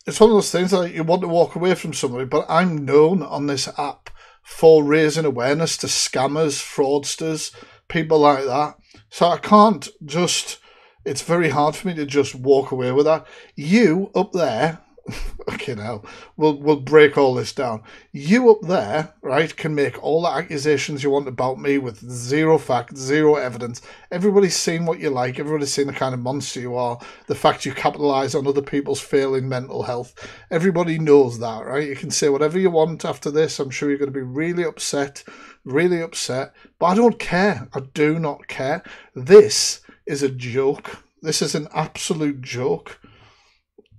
it's one of those things that you want to walk away from somebody, but I'm known on this app for raising awareness to scammers, fraudsters, people like that. So I can't just, it's very hard for me to just walk away with that. You up there, okay, now we'll break all this down. You up there, right, can make all the accusations you want about me with zero fact, zero evidence. Everybody's seen what you like. Everybody's seen the kind of monster you are. The fact you capitalise on other people's failing mental health. Everybody knows that, right? You can say whatever you want after this. I'm sure you're going to be really upset, but I don't care. I do not care. This is a joke. This is an absolute joke.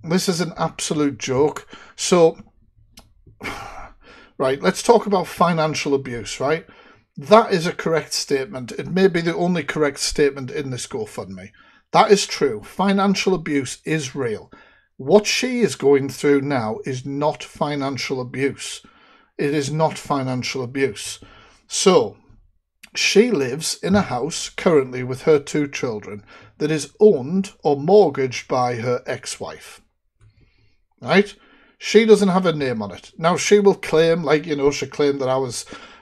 This is an absolute joke. So, right, let's talk about financial abuse, right? That is a correct statement. It may be the only correct statement in this GoFundMe. That is true. Financial abuse is real. What she is going through now is not financial abuse. It is not financial abuse. So, she lives in a house currently with her 2 children that is owned or mortgaged by her ex-wife. Right? She doesn't have a name on it. Now, she will claim, she claimed that I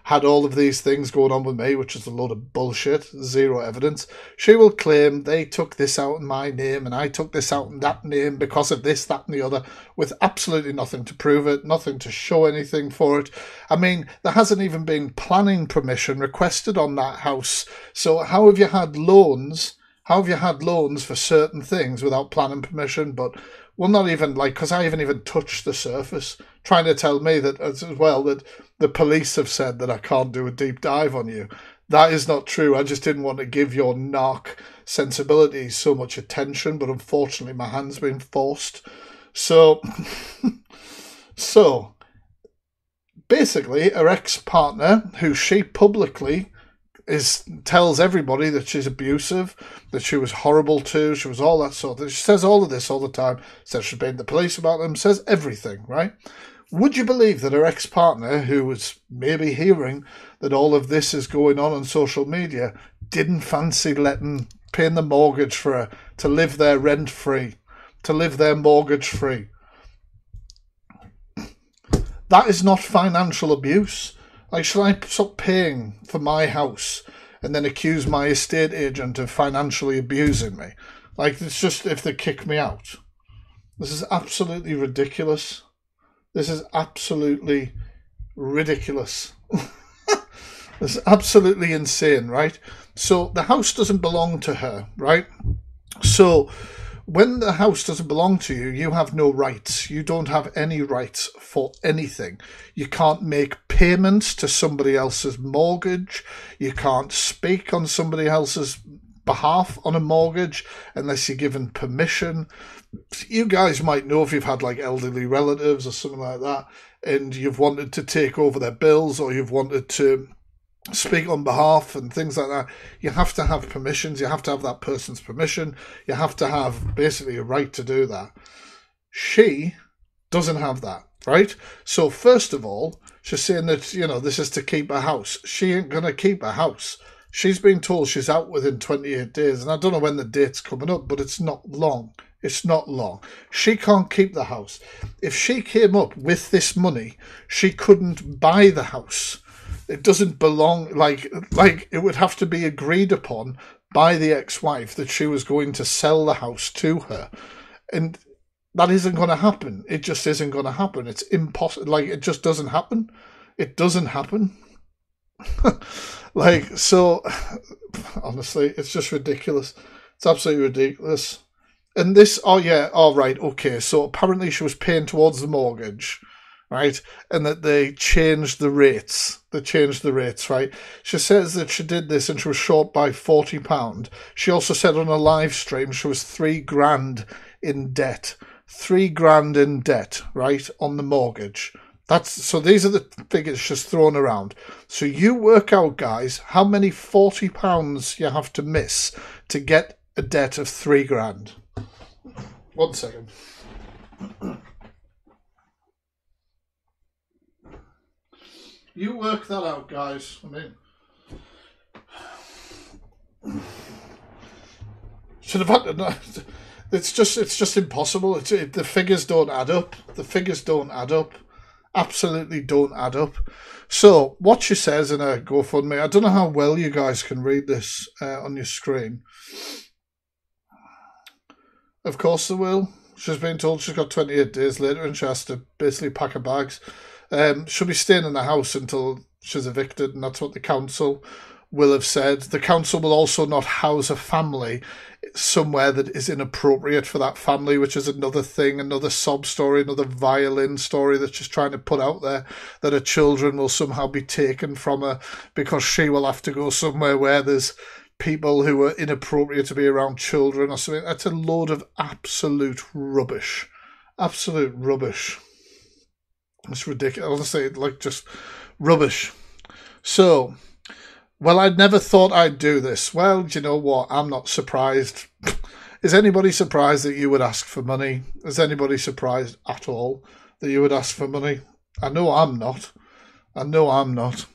had all of these things going on with me, which is a load of bullshit, zero evidence. She will claim they took this out in my name and I took this out in that name because of this, that and the other, with absolutely nothing to prove it, nothing to show anything for it. I mean, there hasn't even been planning permission requested on that house. So how have you had loans? How have you had loans for certain things without planning permission? But well, not even because I haven't even touched the surface, trying to tell me that as well that the police have said that I can't do a deep dive on you. That is not true. I just didn't want to give your narc sensibilities so much attention, but unfortunately my hand's been forced. So, basically, her ex-partner, who she publicly tells everybody that she's abusive, that she was horrible to, she was all that sort of. She says all of this all the time, says she's been to the police about them, says everything, right? Would you believe that her ex-partner, who was maybe hearing that all of this is going on social media, didn't fancy paying the mortgage for her to live there rent-free, to live there mortgage-free? That is not financial abuse. Like, should I stop paying for my house and then accuse my estate agent of financially abusing me? Like, it's just if they kick me out. This is absolutely ridiculous. This is absolutely ridiculous. This is absolutely insane, right? So the house doesn't belong to her, right? So when the house doesn't belong to you, you have no rights. You don't have any rights for anything. You can't make payments to somebody else's mortgage. You can't speak on somebody else's behalf on a mortgage unless you're given permission. You guys might know if you've had like elderly relatives or something like that and you've wanted to take over their bills or you've wanted to speak on behalf and things like that, you have to have permissions. You have to have that person's permission. You have to have basically a right to do that. She doesn't have that, right? So first of all, she's saying that, this is to keep her house. She ain't going to keep her house. She's been told she's out within 28 days, and I don't know when the date's coming up, but it's not long. It's not long. She can't keep the house. If she came up with this money, she couldn't buy the house. It doesn't belong, like it would have to be agreed upon by the ex-wife that she was going to sell the house to her. And that isn't going to happen. It just isn't going to happen. It's impossible. Like, it just doesn't happen. It doesn't happen. So, honestly, it's just ridiculous. It's absolutely ridiculous. And this, right, okay. So apparently she was paying towards the mortgage, right? And that they changed the rates. Right? She says that she did this and she was short by £40. She also said on a live stream she was £3,000 in debt. £3,000 in debt, right, on the mortgage. So these are the figures she's thrown around. So you work out, guys, how many £40 you have to miss to get a debt of £3,000. 1 second. You work that out, guys. I mean, should have had to. It's just impossible. The figures don't add up. The figures don't add up. Absolutely don't add up. So what she says in her GoFundMe, I don't know how well you guys can read this on your screen. Of course they will. She's been told she's got 28 days later and she has to basically pack her bags. She'll be staying in the house until she's evicted, and that's what the council will have said. The council will also not house a family somewhere that is inappropriate for that family, which is another thing, another sob story, another violin story that she's trying to put out there, that her children will somehow be taken from her because she will have to go somewhere where there's people who are inappropriate to be around children or something. That's a load of absolute rubbish. Absolute rubbish. It's ridiculous. Honestly, like, just rubbish. So, well, I'd never thought I'd do this. Well, do you know what? I'm not surprised. Is anybody surprised that you would ask for money? Is anybody surprised at all that you would ask for money? I know I'm not. I know I'm not.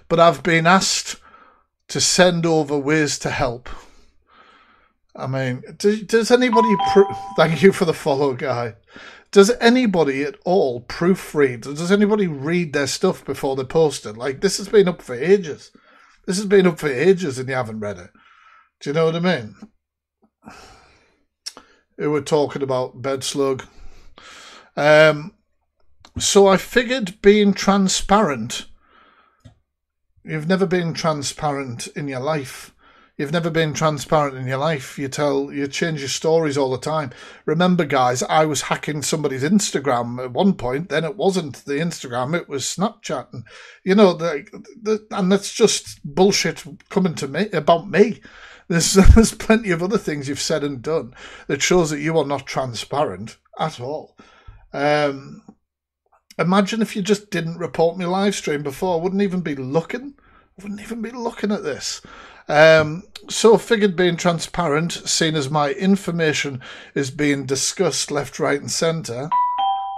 But I've been asked to send over ways to help. I mean, does anybody... Thank you for the follow, guy. Does anybody at all proofread? Does anybody read their stuff before they post it? Like, this has been up for ages. This has been up for ages and you haven't read it. Do you know what I mean? We were talking about bed slug. So I figured being transparent... You've never been transparent in your life. You've never been transparent in your life. You change your stories all the time. Remember, guys, I was hacking somebody's Instagram at one point. Then it wasn't the Instagram, it was Snapchat. And, you know, and that's just bullshit coming to me about me. There's plenty of other things you've said and done that shows that you are not transparent at all. Imagine if you just didn't report my live stream before. I wouldn't even be looking. I wouldn't even be looking at this. So I figured being transparent, seeing as my information is being discussed left, right and centre.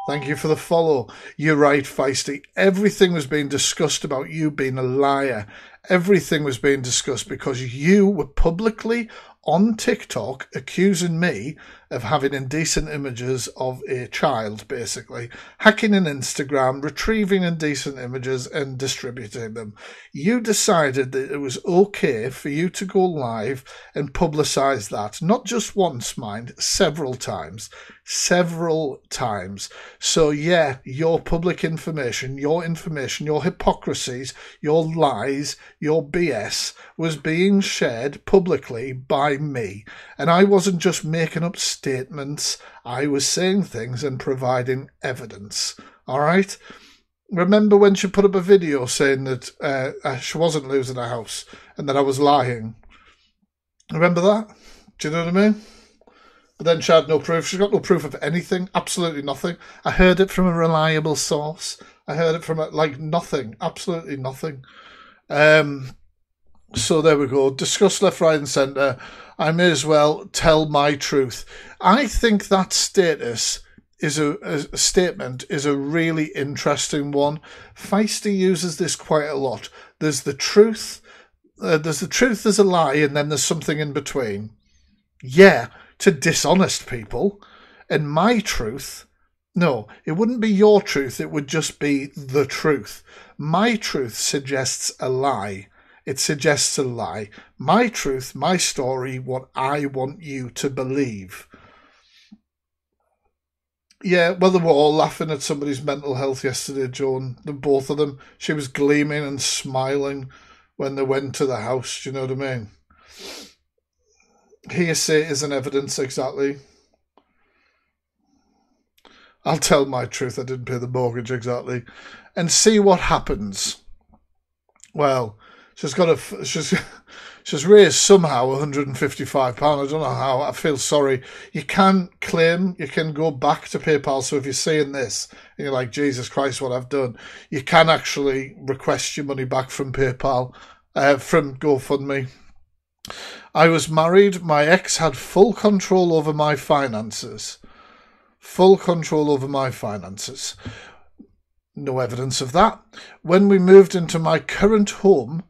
Thank you for the follow. You're right, Feisty. Everything was being discussed about you being a liar. Everything was being discussed because you were publicly on TikTok accusing me of having indecent images of a child, basically. Hacking an Instagram, retrieving indecent images and distributing them. You decided that it was okay for you to go live and publicise that. Not just once, mind, several times. Several times. So yeah, your public information, your hypocrisies, your lies, your BS was being shared publicly by me. And I wasn't just making up statements, I was saying things and providing evidence. All right? Remember when she put up a video saying that she wasn't losing her house and that I was lying? Remember that? Do you know what I mean? But then she had no proof. She's got no proof of anything. Absolutely nothing. I heard it from a reliable source. I heard it from nothing. Absolutely nothing. So there we go. Discuss left, right and centre. I may as well tell my truth. I think that statement is a really interesting one. Feisty uses this quite a lot. There's the truth, there's a lie, and then there's something in between. Yeah, to dishonest people. And my truth, no, it wouldn't be your truth, it would just be the truth. My truth suggests a lie. It suggests a lie. My truth, my story, what I want you to believe. Yeah, well, they were all laughing at somebody's mental health yesterday, Joan. Both of them. She was gleaming and smiling when they went to the house. Do you know what I mean? Hearsay isn't evidence, exactly. I'll tell my truth, I didn't pay the mortgage, exactly. And see what happens. Well, she's raised somehow £155. I don't know how. I feel sorry. You can claim, you can go back to PayPal. So if you're seeing this and you're like, Jesus Christ, what I've done, you can actually request your money back from PayPal, from GoFundMe. I was married. My ex had full control over my finances. Full control over my finances. No evidence of that. When we moved into my current home,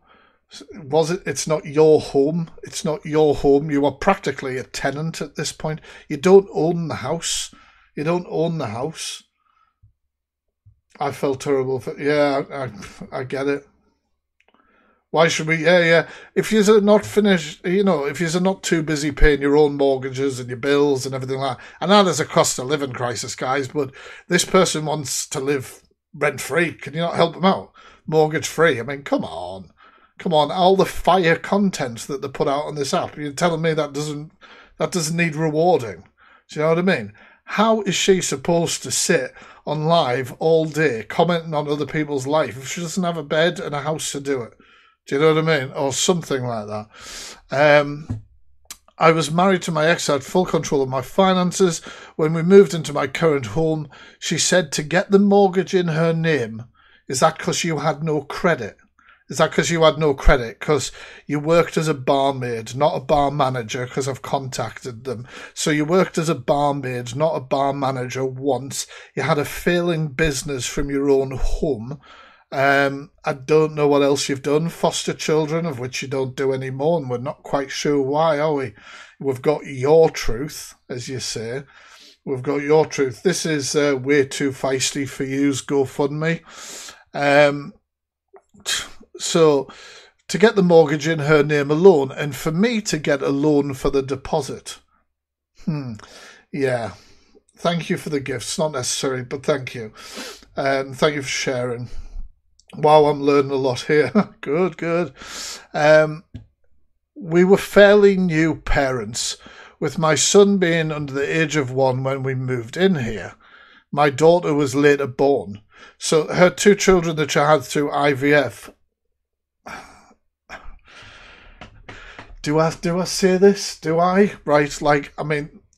Was it? It's not your home. It's not your home. You are practically a tenant at this point. You don't own the house. You don't own the house. I felt terrible for. Yeah, I get it. Why should we? Yeah, yeah. If you're not finished, if you're not too busy paying your own mortgages and your bills and everything like that. I know there's a cost of living crisis, guys, but this person wants to live rent free. Can you not help them out? Mortgage free. I mean, come on. Come on, all the fire content that they put out on this app. You're telling me that doesn't need rewarding. Do you know what I mean? How is she supposed to sit on live all day commenting on other people's life if she doesn't have a bed and a house to do it? Do you know what I mean? Or something like that. I was married to my ex. I had full control of my finances. When we moved into my current home, she said to get the mortgage in her name. Is that because you had no credit? Is that because you had no credit? Because you worked as a barmaid, not a bar manager, because I've contacted them. So you worked as a barmaid, not a bar manager once. You had a failing business from your own home. I don't know what else you've done. Foster children, of which you don't do anymore, and we're not quite sure why, are we? We've got your truth, as you say. We've got your truth. This is way too feisty for you's GoFundMe. So to get the mortgage in her name alone, and for me to get a loan for the deposit. Yeah. Thank you for the gifts. Not necessary, but thank you. Thank you for sharing. Wow, I'm learning a lot here. Good. We were fairly new parents, with my son being under the age of 1 when we moved in here. My daughter was later born. So her 2 children that she had through IVF. Do I say this? Do I? Right,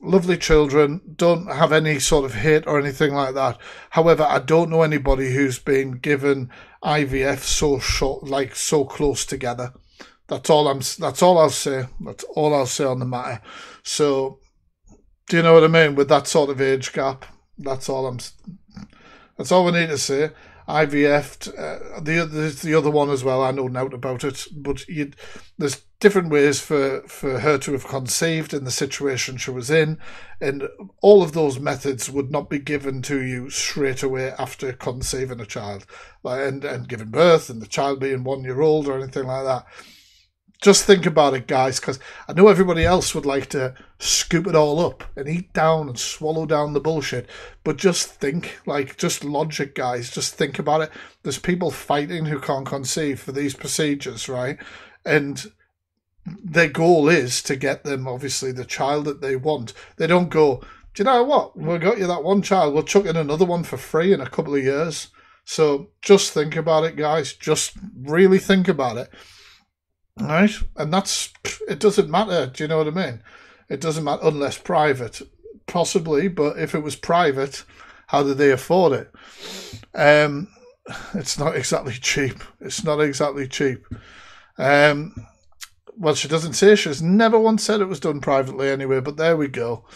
lovely children, don't have any sort of hate or anything like that. However, I don't know anybody who's been given IVF so close together. That's all I'll say. That's all I'll say on the matter. So, do you know what I mean? With that sort of age gap, that's all we need to say. IVF, the other one as well. I know nothing about it, but there's different ways for her to have conceived in the situation she was in, and all of those methods would not be given to you straight away after conceiving a child, and giving birth, and the child being 1 year old or anything like that. Just think about it, guys, because I know everybody else would like to scoop it all up and eat down and swallow down the bullshit. But just think, just logic, guys. Just think about it. There's people fighting who can't conceive for these procedures, right? And their goal is to get them, obviously, the child that they want. They don't go, do you know what? We got you that one child. We'll chuck in another one for free in a couple of years. So just think about it, guys. Just really think about it. Right, and it doesn't matter. Do you know what I mean? It doesn't matter unless private, possibly. But if it was private, how did they afford it? It's not exactly cheap. It's not exactly cheap. Well, she doesn't say. She's never once said it was done privately anyway. But there we go.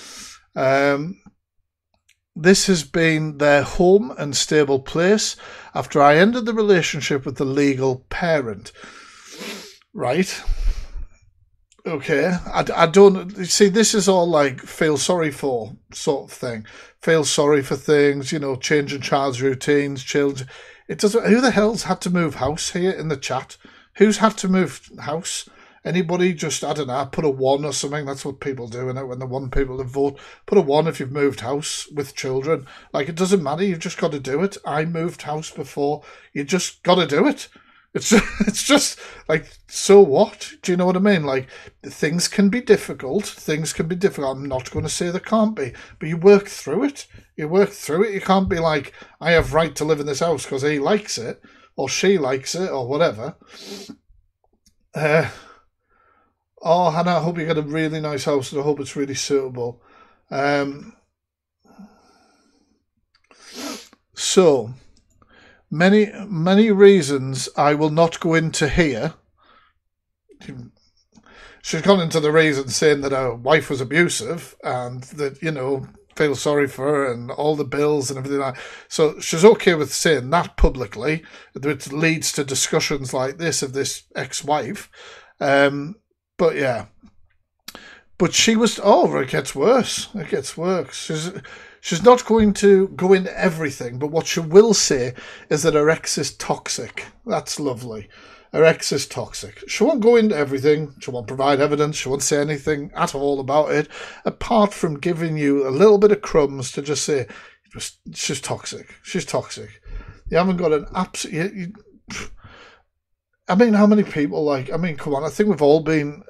This has been their home and stable place after I ended the relationship with the legal parent. Right. Okay. I don't see. This is all feel sorry for sort of thing. Feel sorry for things, changing child's routines, children. It doesn't. Who the hell's had to move house here in the chat? Who's had to move house? Anybody? Just, I don't know, put a 1 or something. That's what people do, innit? When they want people to vote, put a 1 if you've moved house with children. It doesn't matter. You've just got to do it. I moved house before. You just got to do it. It's just so what? Do you know what I mean? Things can be difficult. I'm not going to say they can't be, but you work through it. You can't be I have right to live in this house because he likes it or she likes it or whatever. Hannah, I hope you get a really nice house and I hope it's really suitable. So, many reasons I will not go into here. She's gone into the reasons saying that her wife was abusive and that, feel sorry for her and all the bills and everything like that. So she's okay with saying that publicly, which leads to discussions like this of this ex-wife. But yeah. But she was, it gets worse. It gets worse. She's not going to go into everything, but what she will say is that her ex is toxic. That's lovely. Her ex is toxic. She won't go into everything. She won't provide evidence. She won't say anything at all about it, apart from giving you a little bit of crumbs to just say, she's toxic. She's toxic. You haven't got an absolute... I mean, how many people, come on, I think we've all been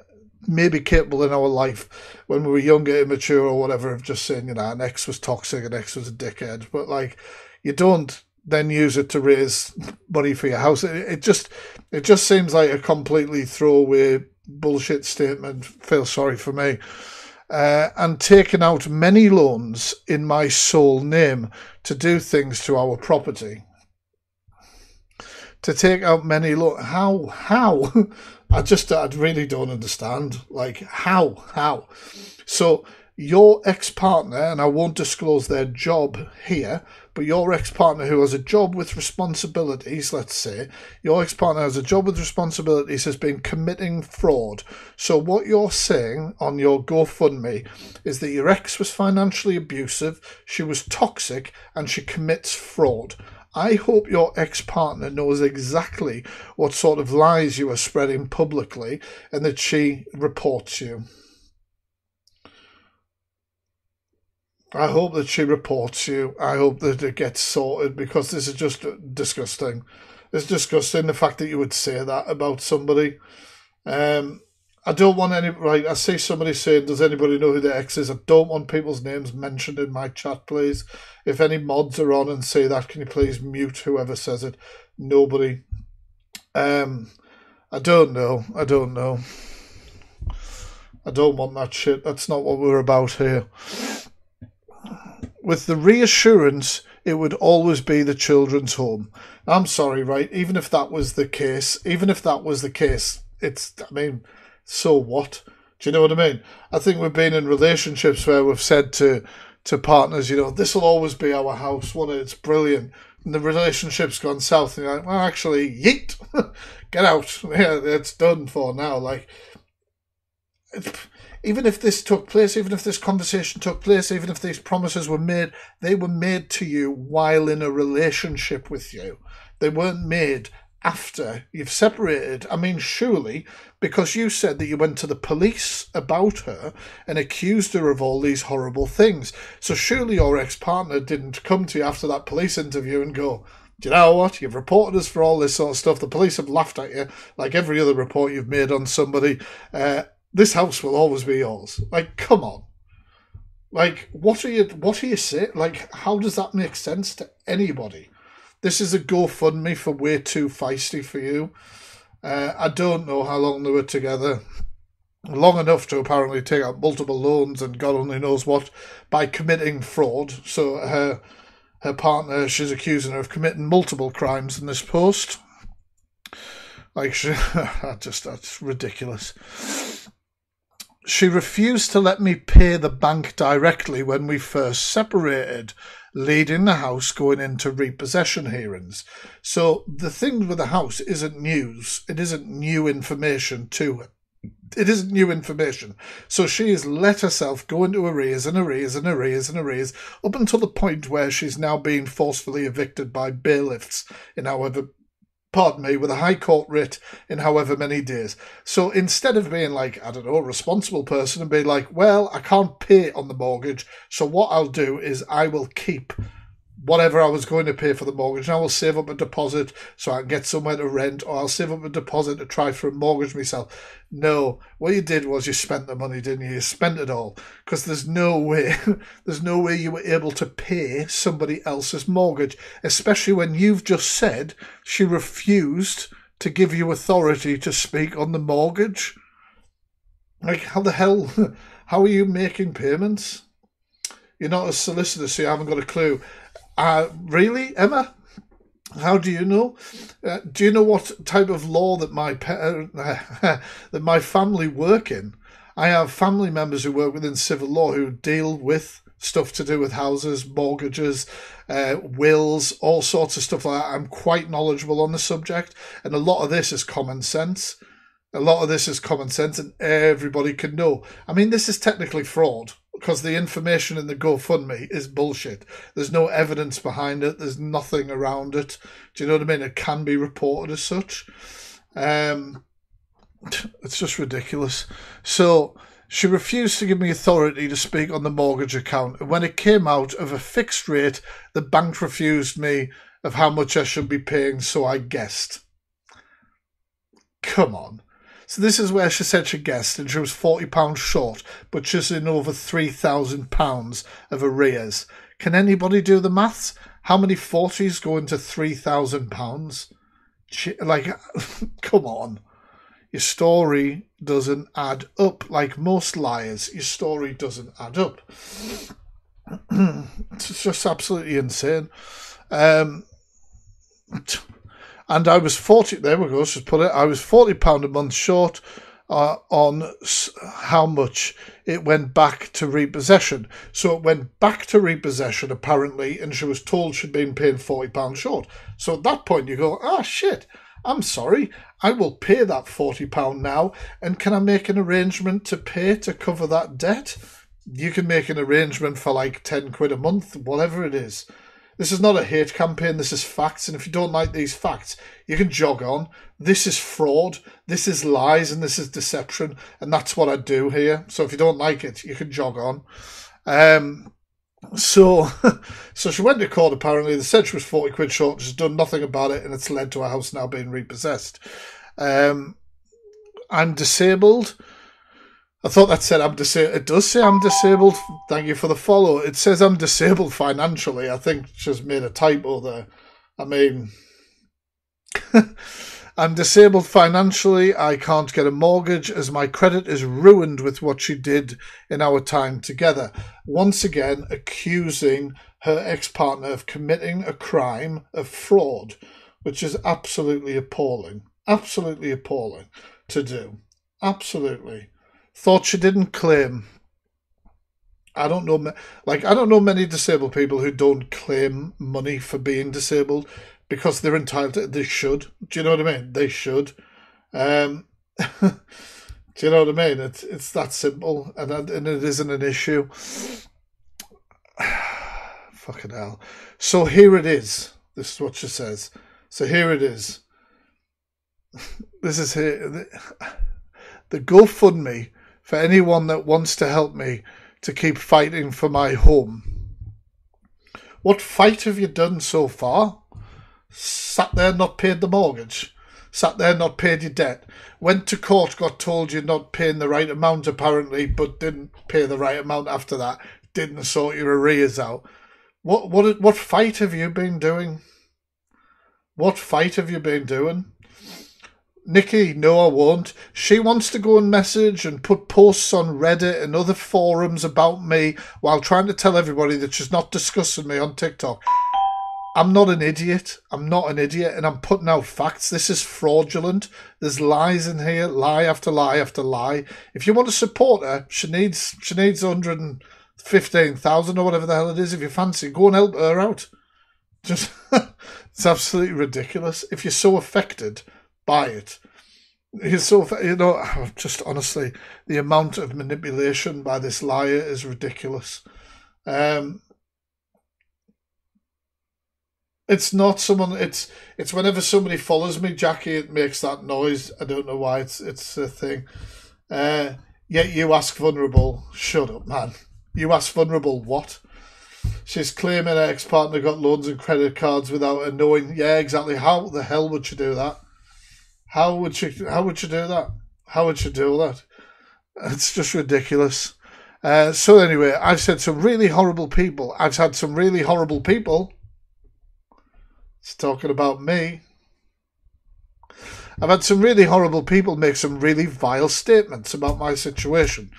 maybe capable in our life when we were younger, immature or whatever, of just saying, an ex was toxic, an ex was a dickhead. But, you don't then use it to raise money for your house. It just seems like a completely throwaway bullshit statement. Feel sorry for me. And taking out many loans in my sole name to do things to our property. To take out many loans. How? I really don't understand. How? So your ex-partner, and I won't disclose their job here, but your ex-partner who has a job with responsibilities, let's say, your ex-partner has a job with responsibilities, has been committing fraud. So what you're saying on your GoFundMe is that your ex was financially abusive, she was toxic, and she commits fraud. I hope your ex-partner knows exactly what sort of lies you are spreading publicly and that she reports you. I hope that she reports you. I hope that it gets sorted, because this is just disgusting. It's disgusting, the fact that you would say that about somebody. I don't want I see somebody saying, does anybody know who their ex is? I don't want people's names mentioned in my chat, please. If any mods are on and say that, can you please mute whoever says it? Nobody. I don't know. I don't want that shit. That's not what we're about here. With the reassurance, it would always be the children's home. I'm sorry, right? Even if that was the case, so what? Do you know what I mean? I think we've been in relationships where we've said to partners, this will always be our house, won't it? It's brilliant. And the relationship's gone south, and you're like, well, actually, yeet, get out. Yeah, it's done for now. Even if this took place, even if this conversation took place, even if these promises were made, they were made to you while in a relationship with you. They weren't made after you've separated. I mean, surely, because you said that you went to the police about her and accused her of all these horrible things. So surely your ex-partner didn't come to you after that police interview and go, do you know what? You've reported us for all this sort of stuff. The police have laughed at you like every other report you've made on somebody. This house will always be yours. Come on. What are you saying? How does that make sense to anybody? This is a GoFundMe for Way Too Feisty for You. I don't know how long they were together. Long enough to apparently take out multiple loans and God only knows what by committing fraud. So her partner, she's accusing her of committing multiple crimes in this post. That's ridiculous. She refused to let me pay the bank directly when we first separated, leading the house going into repossession hearings. So the thing with the house isn't news. It isn't new information to her. It isn't new information. So she has let herself go into arrears and arrears and arrears and arrears up until the point where she's now being forcefully evicted by bailiffs with a high court writ in however many days. So instead of being a responsible person and being like, well, I can't pay on the mortgage, so what I'll do is I will keep whatever I was going to pay for the mortgage, and I will save up a deposit so I can get somewhere to rent, or I'll save up a deposit to try for a mortgage myself. No, what you did was you spent the money, didn't you? You spent it all, because there's no way you were able to pay somebody else's mortgage, especially when you've just said she refused to give you authority to speak on the mortgage. How the hell, how are you making payments? You're not a solicitor, so you haven't got a clue. Really, Emma? How do you know? Do you know what type of law that my family work in? I have family members who work within civil law who deal with stuff to do with houses, mortgages, wills, all sorts of stuff like that. I'm quite knowledgeable on the subject, and a lot of this is common sense. A lot of this is common sense, and everybody can know. I mean, this is technically fraud because the information in the GoFundMe is bullshit. There's no evidence behind it. There's nothing around it. Do you know what I mean? It can be reported as such. It's just ridiculous. So she refused to give me authority to speak on the mortgage account. And when it came out of a fixed rate, the bank refused me of how much I should be paying, so I guessed. Come on. So this is where she said she guessed, and she was £40 short, but she's in over £3,000 of arrears. Can anybody do the maths? How many 40s go into £3,000? Like, come on. Your story doesn't add up. Like most liars, your story doesn't add up. It's just absolutely insane. And I was 40, there we go, let's just put it, I was £40 a month short on how much it went back to repossession. So it went back to repossession, apparently, and she was told she'd been paying £40 short. So at that point you go, ah, shit, I'm sorry, I will pay that £40 now, and can I make an arrangement to pay to cover that debt? You can make an arrangement for like 10 quid a month, whatever it is. This is not a hate campaign, this is facts, and if you don't like these facts, you can jog on. This is fraud, this is lies, and this is deception, and that's what I do here. So if you don't like it, you can jog on. So she went to court, apparently. They said she was 40 quid short, she's done nothing about it, and it's led to her house now being repossessed. I'm disabled. I thought that said I'm disabled. It does say I'm disabled. Thank you for the follow. It says I'm disabled financially. I think she's made a typo there. I mean, I'm disabled financially. I can't get a mortgage as my credit is ruined with what she did in our time together. Once again, accusing her ex-partner of committing a crime of fraud, which is absolutely appalling. Absolutely appalling to do. Absolutely. Thought she didn't claim. I don't know many disabled people who don't claim money for being disabled because they're entitled to it. They should. Do you know what I mean? They should. Do you know what I mean? It's that simple, and it isn't an issue. Fucking hell. So here it is. This is what she says. So here it is. This is here. The GoFundMe for anyone that wants to help me to keep fighting for my home. What fight have you done so far? Sat there, not paid the mortgage. Sat there, not paid your debt. Went to court, got told you're not paying the right amount apparently, but didn't pay the right amount after that. Didn't sort your arrears out. What fight have you been doing? What fight have you been doing? Nikki, no, I won't. She wants to go and message and put posts on Reddit and other forums about me while trying to tell everybody that she's not discussing me on TikTok. I'm not an idiot. I'm not an idiot, and I'm putting out facts. This is fraudulent. There's lies in here, lie after lie after lie. If you want to support her, she needs 115,000 or whatever the hell it is. If you fancy, go and help her out. Just it's absolutely ridiculous. If you're so affected by it, just honestly, the amount of manipulation by this liar is ridiculous. It's not someone. It's whenever somebody follows me, Jackie, it makes that noise. I don't know why. It's a thing. Yet you ask vulnerable. Shut up, man. You ask vulnerable what? She's claiming her ex-partner got loans and credit cards without her knowing. Yeah, exactly. How the hell would she do that? How would she do that? How would she do that? It's just ridiculous. So anyway, I've said some really horrible people. I've had some really horrible people. It's talking about me. I've had some really horrible people make some really vile statements about my situation.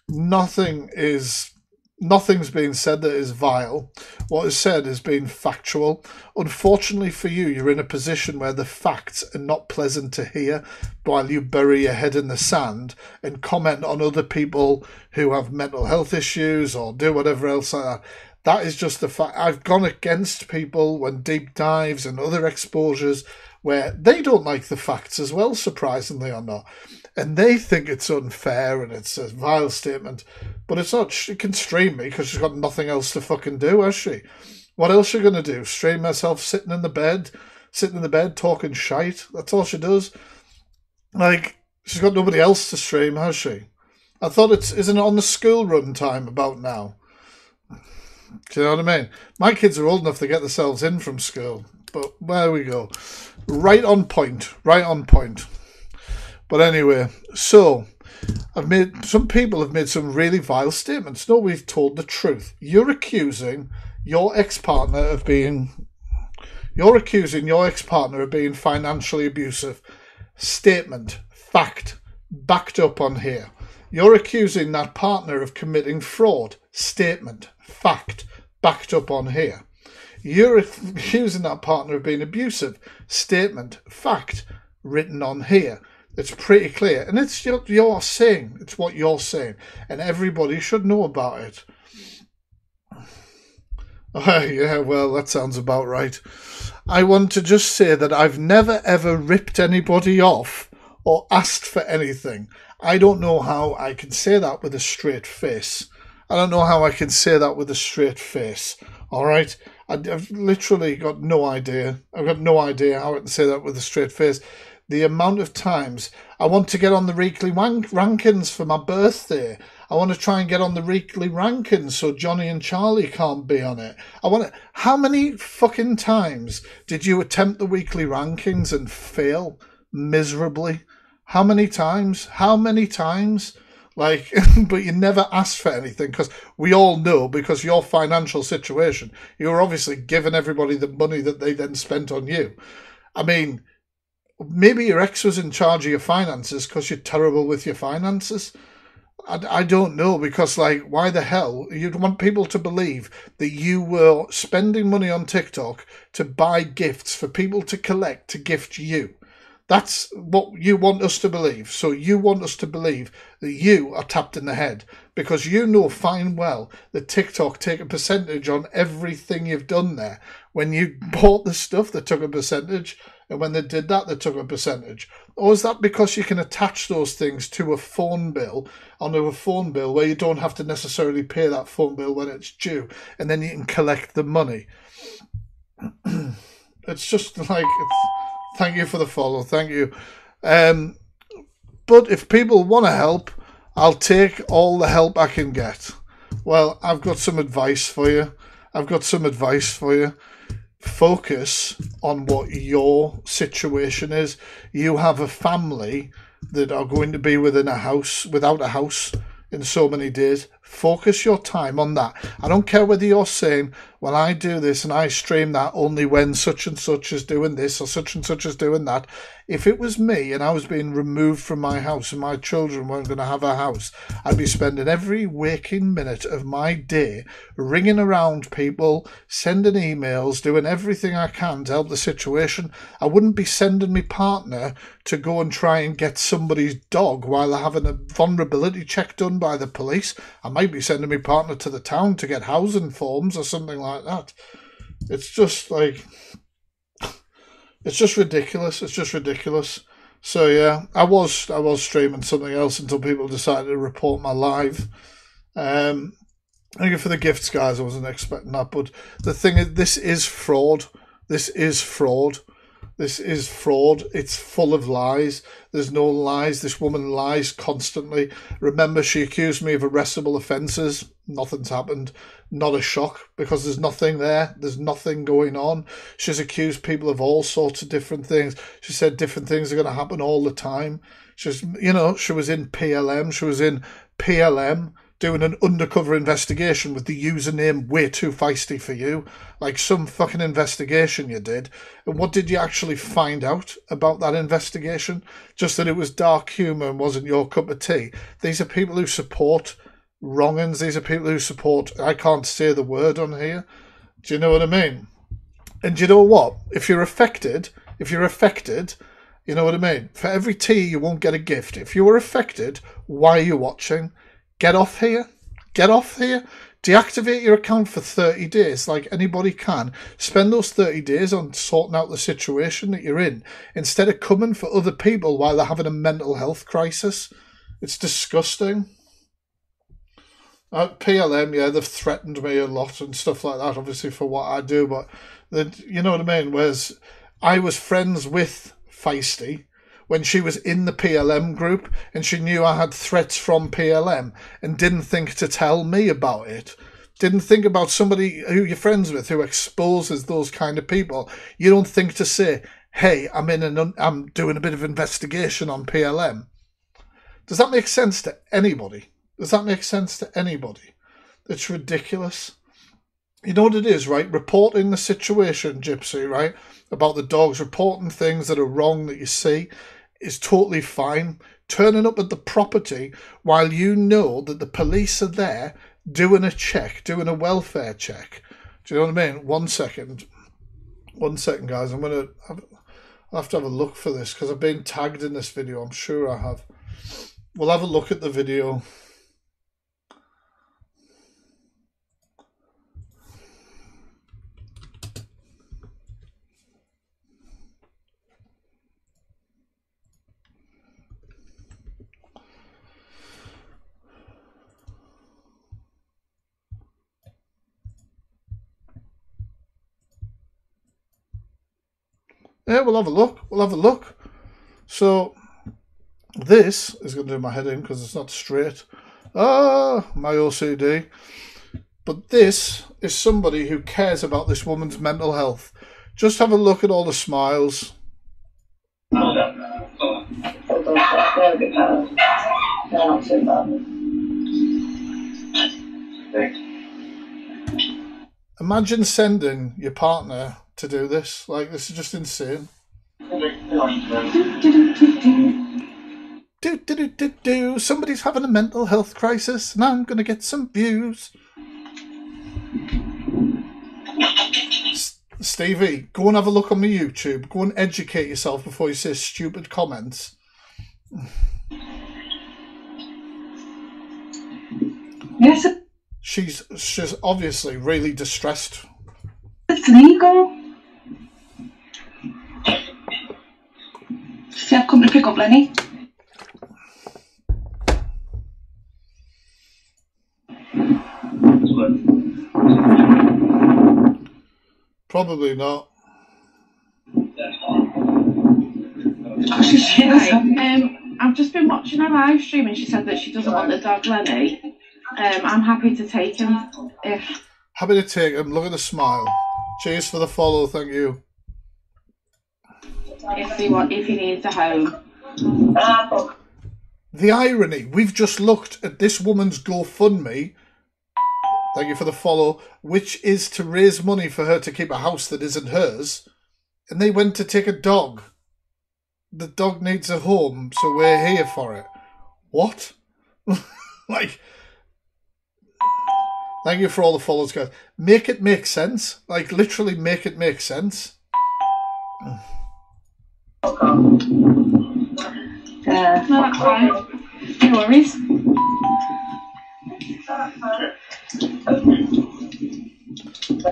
Nothing is Nothing's been said that is vile. What is said has been factual. Unfortunately for you, you're in a position where the facts are not pleasant to hear while you bury your head in the sand and comment on other people who have mental health issues or do whatever else like that. That is just the fact. I've gone against people when deep dives and other exposures where they don't like the facts as well, surprisingly or not. And they think it's unfair and it's a vile statement. But it's not. She can stream me because she's got nothing else to fucking do, has she? What else is she going to do? Stream herself sitting in the bed talking shite? That's all she does. Like, she's got nobody else to stream, has she? I thought isn't it on the school run time about now? Do you know what I mean? My kids are old enough to get themselves in from school. But there we go. Right on point. But anyway, so some people have made some really vile statements. No, we've told the truth. You're accusing your ex-partner of being financially abusive. Statement, fact, backed up on here. You're accusing that partner of committing fraud. Statement, fact, backed up on here. You're accusing that partner of being abusive. Statement, fact, written on here. It's pretty clear. And it's you're saying. It's what you're saying. And everybody should know about it. Yeah, well, that sounds about right. I want to just say that I've never ever ripped anybody off or asked for anything. I don't know how I can say that with a straight face. All right? I've literally got no idea. I've got no idea how I can say that with a straight face. The amount of times I want to get on the weekly rankings for my birthday. I want to try and get on the weekly rankings so Johnny and Charlie can't be on it. How many fucking times did you attempt the weekly rankings and fail miserably? How many times? Like, but you never asked for anything because we all know, because your financial situation, you were obviously giving everybody the money that they then spent on you. I mean, maybe your ex was in charge of your finances because you're terrible with your finances. I don't know, because, like, why the hell? You'd want people to believe that you were spending money on TikTok to buy gifts for people to collect to gift you. That's what you want us to believe. So you want us to believe that you are tapped in the head because you know fine well that TikTok take a percentage on everything you've done there. When you bought the stuff, they took a percentage. And when they did that, they took a percentage. Or is that because you can attach those things to a phone bill, onto a phone bill where you don't have to necessarily pay that phone bill when it's due, and then you can collect the money? It's just like... Thank you for the follow. Thank you. But if people want to help, I'll take all the help I can get. Well, I've got some advice for you. Focus on what your situation is. You have a family that are going to be without a house in so many days. Focus your time on that. I don't care whether you're saying, well, I do this and I stream that only when such and such is doing this or such and such is doing that. If it was me and I was being removed from my house and my children weren't going to have a house, I'd be spending every waking minute of my day ringing around people, sending emails, doing everything I can to help the situation. I wouldn't be sending my partner to go and try and get somebody's dog while they're having a vulnerability check done by the police. I might be sending my partner to the town to get housing forms or something like that. It's just like... It's just ridiculous. So yeah, I was streaming something else until people decided to report my live. Thank you for the gifts, guys. I wasn't expecting that, but the thing is, this is fraud. It's full of lies. There's no lies. This woman lies constantly. Remember, she accused me of arrestable offences. Nothing's happened. Not a shock, because there's nothing there. There's nothing going on. She's accused people of all sorts of different things. She said different things are going to happen all the time. She was in PLM doing an undercover investigation with the username Way Too Feisty For You. Like some fucking investigation you did. And what did you actually find out about that investigation? Just that it was dark humour and wasn't your cup of tea. These are people who support wrongins. These are people who support, I can't say the word on here. Do you know what I mean? And do you know what? If you're affected, you know what I mean? For every tea, you won't get a gift. If you were affected, why are you watching? Get off here. Get off here. Deactivate your account for 30 days like anybody can. Spend those 30 days on sorting out the situation that you're in instead of coming for other people while they're having a mental health crisis. It's disgusting. PLM, yeah, they've threatened me a lot and stuff like that, obviously, for what I do, but you know what I mean? Whereas I was friends with Feisty when she was in the PLM group and she knew I had threats from PLM and didn't think to tell me about it. Didn't think about somebody who you're friends with who exposes those kind of people. You don't think to say, hey, I'm doing a bit of investigation on PLM. Does that make sense to anybody? Does that make sense to anybody? It's ridiculous. You know what it is, right? Reporting the situation, Gypsy, right? About the dogs, reporting things that are wrong that you see is totally fine. Turning up at the property while you know that the police are there doing a check, doing a welfare check. Do you know what I mean? One second, guys. I'll have to have a look for this because I've been tagged in this video. I'm sure I have. We'll have a look at the video. Yeah, we'll have a look. So, this is going to do my head in because it's not straight. My OCD. But this is somebody who cares about this woman's mental health. Just have a look at all the smiles. Imagine sending your partner to do this. Like, this is just insane. Somebody's having a mental health crisis and I'm going to get some views. Stevie, go and have a look on my YouTube. Go and educate yourself before you say stupid comments. Yes. She's obviously really distressed. It's legal. See, I've come to pick up Lenny. Probably not. I've just been watching her live stream and she said that she doesn't want the dog Lenny. I'm happy to take him if... Happy to take him. Look at the smile. Cheers for the follow, thank you. If he needs a home. The irony, we've just looked at this woman's GoFundMe, thank you for the follow, which is to raise money for her to keep a house that isn't hers, and they went to take a dog. The dog needs a home, so we're here for it. What? Like, thank you for all the follows, guys. Make it make sense. Like, literally make it make sense. No, that's fine. No worries.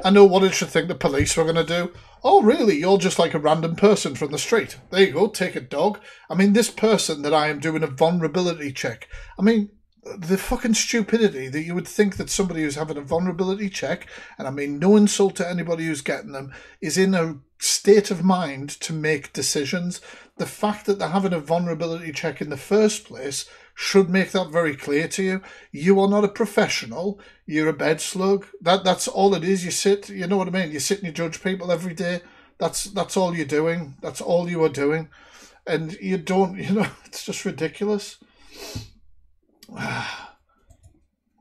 I know what it should think the police were going to do. Oh, really? You're just like a random person from the street. There you go, take a dog. I mean, this person that I am doing a vulnerability check. I mean, the fucking stupidity that you would think that somebody who's having a vulnerability check, and I mean no insult to anybody who's getting them, is in a state of mind to make decisions. The fact that they're having a vulnerability check in the first place should make that very clear to you. You are not a professional. You're a bed slug. That's all it is. You sit, you know what I mean? You sit and you judge people every day. That's all you're doing. That's all you are doing. And you don't, you know, it's just ridiculous.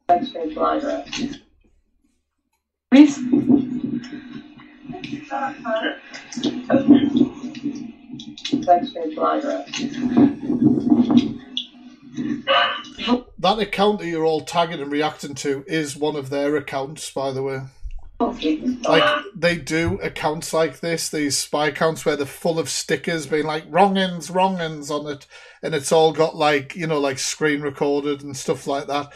Thanks, Please. That account that you're all tagging and reacting to is one of their accounts, by the way. Like, they do accounts like this, these spy accounts where they're full of stickers being like, wrong-ins on it. And it's all got like, you know, like screen recorded and stuff like that.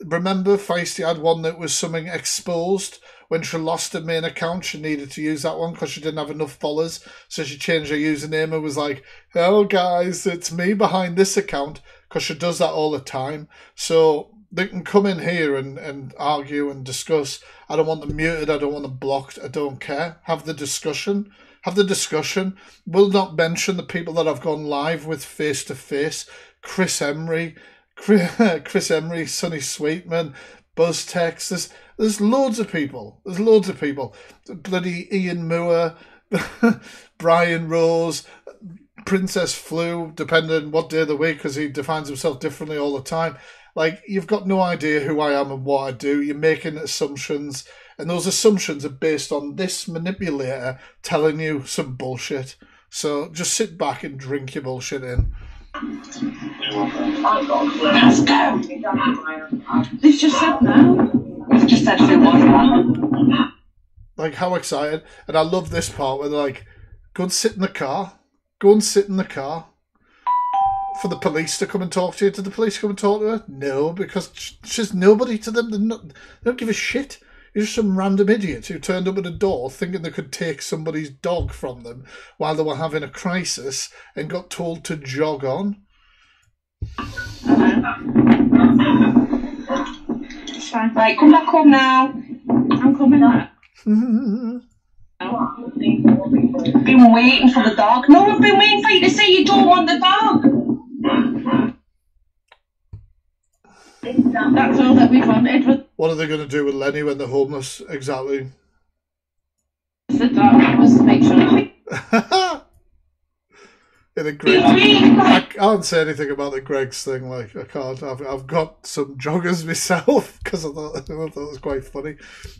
Remember, Feisty had one that was something exposed. When she lost her main account, she needed to use that one because she didn't have enough followers. So she changed her username and was like, oh, guys, it's me behind this account, because she does that all the time. So they can come in here and argue and discuss. I don't want them muted. I don't want them blocked. I don't care. Have the discussion. Will not mention the people that I've gone live with face-to-face. Chris Emery, Sonny Sweetman, BuzzTex. There's loads of people. Bloody Ian Moore, Brian Rose, Princess Flu, depending on what day of the week, because he defines himself differently all the time. Like, you've got no idea who I am and what I do. You're making assumptions, and those assumptions are based on this manipulator telling you some bullshit. So just sit back and drink your bullshit in. Let's go. They've just said no. They've just said who was that. Like, how excited. And I love this part where they're like, go and sit in the car. Go and sit in the car. For the police to come and talk to you. Did the police come and talk to her? No, because she's nobody to them. They don't give a shit. You're just some random idiot who turned up at a door thinking they could take somebody's dog from them while they were having a crisis and got told to jog on. It's fine. Right, come back home now. I'm coming back. Been waiting for the dog. No, I've been waiting for you to say you don't want the dog. That's all that we wanted. What are they going to do with Lenny when they're homeless? Exactly. The dog was to make sure. In a Greg, I can't say anything about the Greg's thing. Like, I can't. I've got some joggers myself because I thought it was quite funny.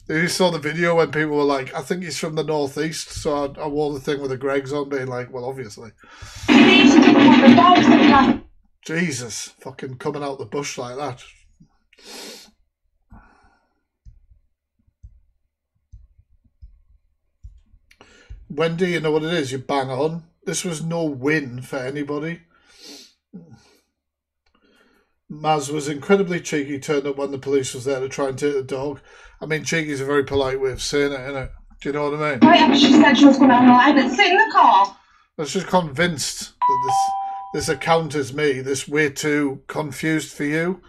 You saw the video when people were like, "I think he's from the northeast," so I wore the thing with the Greg's on, being like, "Well, obviously." Jesus, fucking coming out the bush like that. Wendy, you know what it is? You bang on. This was no win for anybody. Maz was incredibly cheeky, turned up when the police was there to try and take the dog. I mean, cheeky is a very polite way of saying it, isn't it? Do you know what I mean? Right, she said she was going to have a sit in the car. I was just convinced that this account is me, this way too confused for you.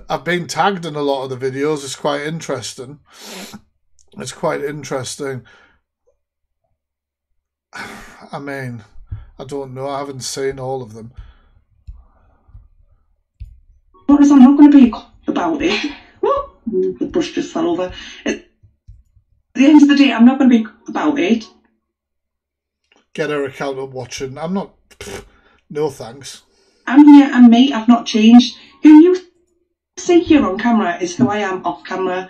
I've been tagged in a lot of the videos. It's quite interesting. I mean, I don't know. I haven't seen all of them. I'm not going to be about it. Whoop, the brush just fell over. At the end of the day, I'm not going to be about it. Get her account up watching. I'm not... No thanks. I'm here, I'm me. I've not changed. Who you see here on camera is who I am off camera.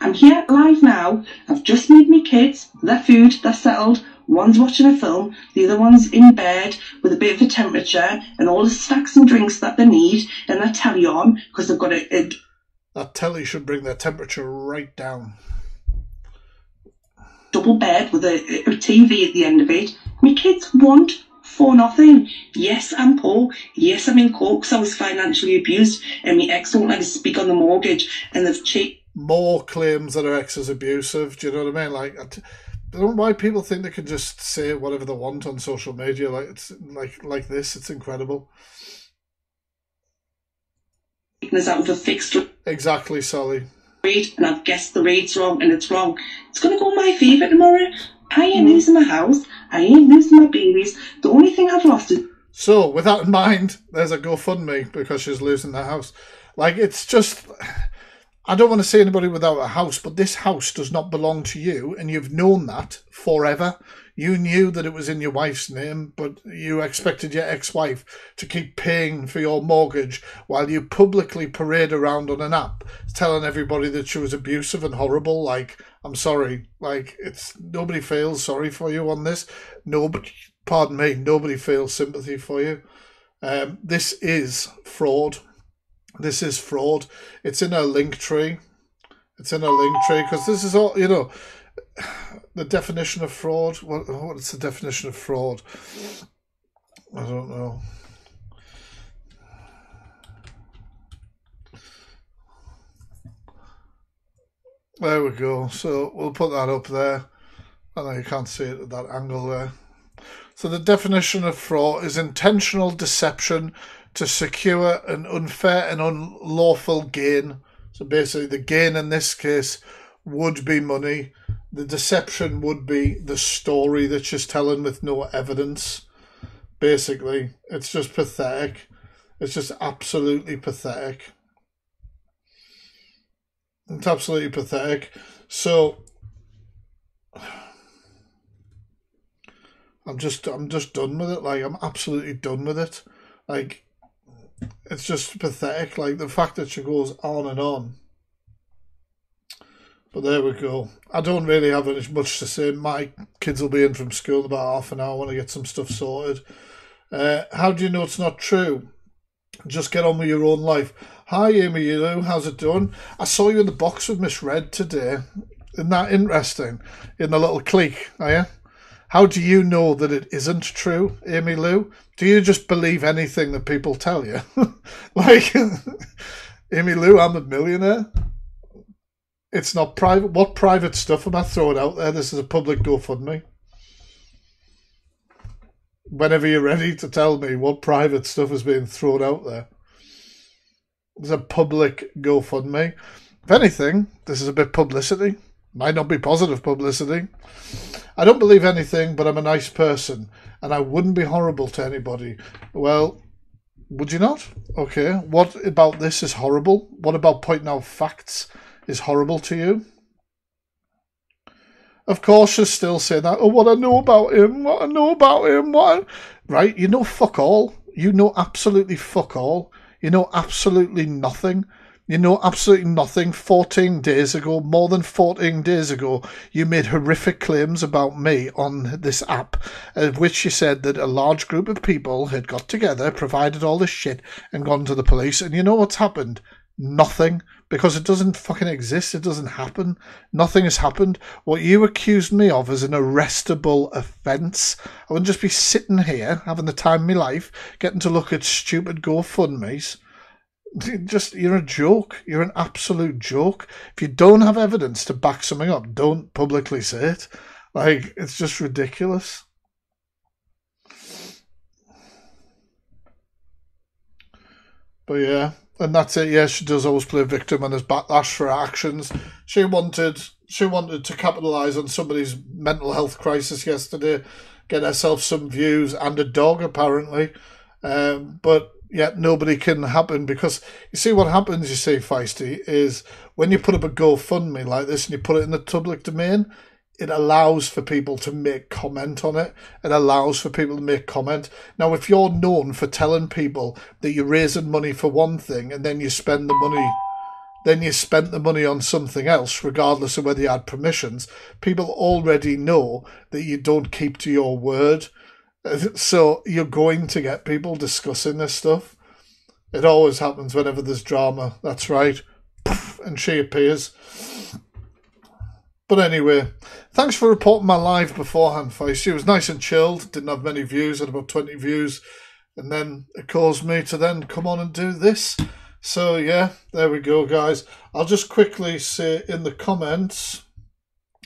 I'm here live now. I've just made me kids their food. They're settled. One's watching a film, the other one's in bed with a bit of a temperature and all the snacks and drinks that they need, and their telly on because they've got a... That telly should bring their temperature right down. Double bed with a TV at the end of it. My kids want for nothing. Yes, I'm poor. Yes, I'm in court because I was financially abused and my ex won't let us speak on the mortgage and they've cheated. More claims that her ex is abusive. Do you know what I mean? Like... I don't know why people think they can just say whatever they want on social media. Like it's like this. It's incredible. Is out of a fixed exactly, Sally. Rate, and I've guessed the rate's wrong, and it's wrong. It's going to go in my favour tomorrow. I ain't losing my house. I ain't losing my babies. The only thing I've lost is... So, with that in mind, there's a GoFundMe because she's losing the house. Like, it's just... I don't want to see anybody without a house, but this house does not belong to you, and you've known that forever. You knew that it was in your wife's name, but you expected your ex-wife to keep paying for your mortgage while you publicly parade around on an app telling everybody that she was abusive and horrible. Like, I'm sorry. Like, it's nobody feels sorry for you on this. Nobody, pardon me, nobody feels sympathy for you. This is fraud. this is fraud. It's in her link tree. It's in her link tree because this is all, you know, the definition of fraud. What's the definition of fraud? I don't know. There we go. So we'll put that up there. I know you can't see it at that angle there. So the definition of fraud is intentional deception to secure an unfair and unlawful gain. So basically the gain in this case would be money. The deception would be the story that she's telling with no evidence. Basically, it's just pathetic. It's just absolutely pathetic. It's absolutely pathetic. So I'm just done with it. Like, I'm absolutely done with it. Like, it's just pathetic. Like, the fact that she goes on and on. But there we go. I don't really have much to say. My kids will be in from school in about half an hour. I want to get some stuff sorted. How do you know it's not true? Just get on with your own life. Hi, Amy Lou. How's it doing? I saw you in the box with Miss Red today. Isn't that interesting? In the little clique, are you? How do you know that it isn't true, Amy Lou? Do you just believe anything that people tell you? Like, Amy Lou, I'm a millionaire. It's not private. What private stuff am I throwing out there? This is a public GoFundMe. Whenever you're ready to tell me what private stuff is being thrown out there. It's a public GoFundMe. If anything, this is a bit publicity. Might not be positive publicity. I don't believe anything, but I'm a nice person, and I wouldn't be horrible to anybody. Well, would you not? Okay. What about this is horrible? What about pointing out facts is horrible to you? Of course, she's still saying that. Oh, what I know about him, what I know about him, Right, you know fuck all. You know absolutely fuck all. You know absolutely nothing. You know absolutely nothing. 14 days ago, more than 14 days ago, you made horrific claims about me on this app, of which you said that a large group of people had got together, provided all this shit, and gone to the police. And you know what's happened? Nothing. Because it doesn't fucking exist. It doesn't happen. Nothing has happened. What you accused me of is an arrestable offence. I wouldn't just be sitting here, having the time of my life, getting to look at stupid GoFundMes. You're a joke. You're an absolute joke. If you don't have evidence to back something up, don't publicly say it. Like, it's just ridiculous. But yeah, and that's it. Yeah, she does always play victim and there's backlash for her actions. She wanted to capitalise on somebody's mental health crisis yesterday, get herself some views and a dog apparently. But yet nobody can happen because you see what happens, you see, Feisty, is when you put up a GoFundMe like this and you put it in the public domain, it allows for people to make comment on it. It allows for people to make comment. Now, if you're known for telling people that you're raising money for one thing and then you spend the money, then you spent the money on something else, regardless of whether you had permissions, people already know that you don't keep to your word. So you're going to get people discussing this stuff. It always happens whenever there's drama. That's right. Poof, and she appears. But anyway, thanks for reporting my live beforehand, Feisty. It was nice and chilled. Didn't have many views. Had about 20 views. And then it caused me to then come on and do this. So yeah, there we go, guys. I'll just quickly say in the comments,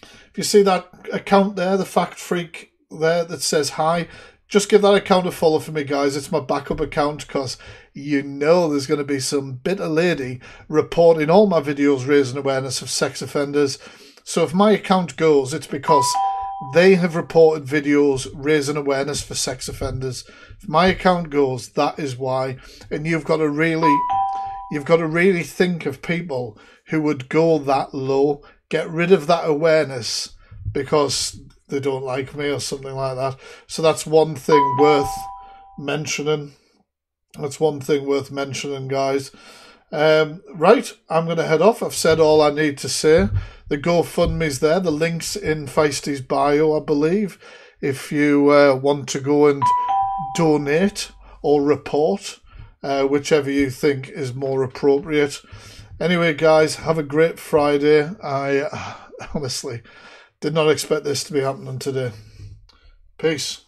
if you see that account there, TheFactFreak there that says hi, just give that account a follow for me, guys. It's my backup account because you know there's going to be some bitter lady reporting all my videos raising awareness of sex offenders. So if my account goes, it's because they have reported videos raising awareness for sex offenders. If my account goes, that is why. And you've got to really think of people who would go that low, get rid of that awareness because they don't like me or something like that. So that's one thing worth mentioning. That's one thing worth mentioning, guys. Right, I'm going to head off. I've said all I need to say. The GoFundMe's there. The link's in Feisty's bio, I believe. If you want to go and donate or report, whichever you think is more appropriate. Anyway, guys, have a great Friday. I honestly did not expect this to be happening today. Peace.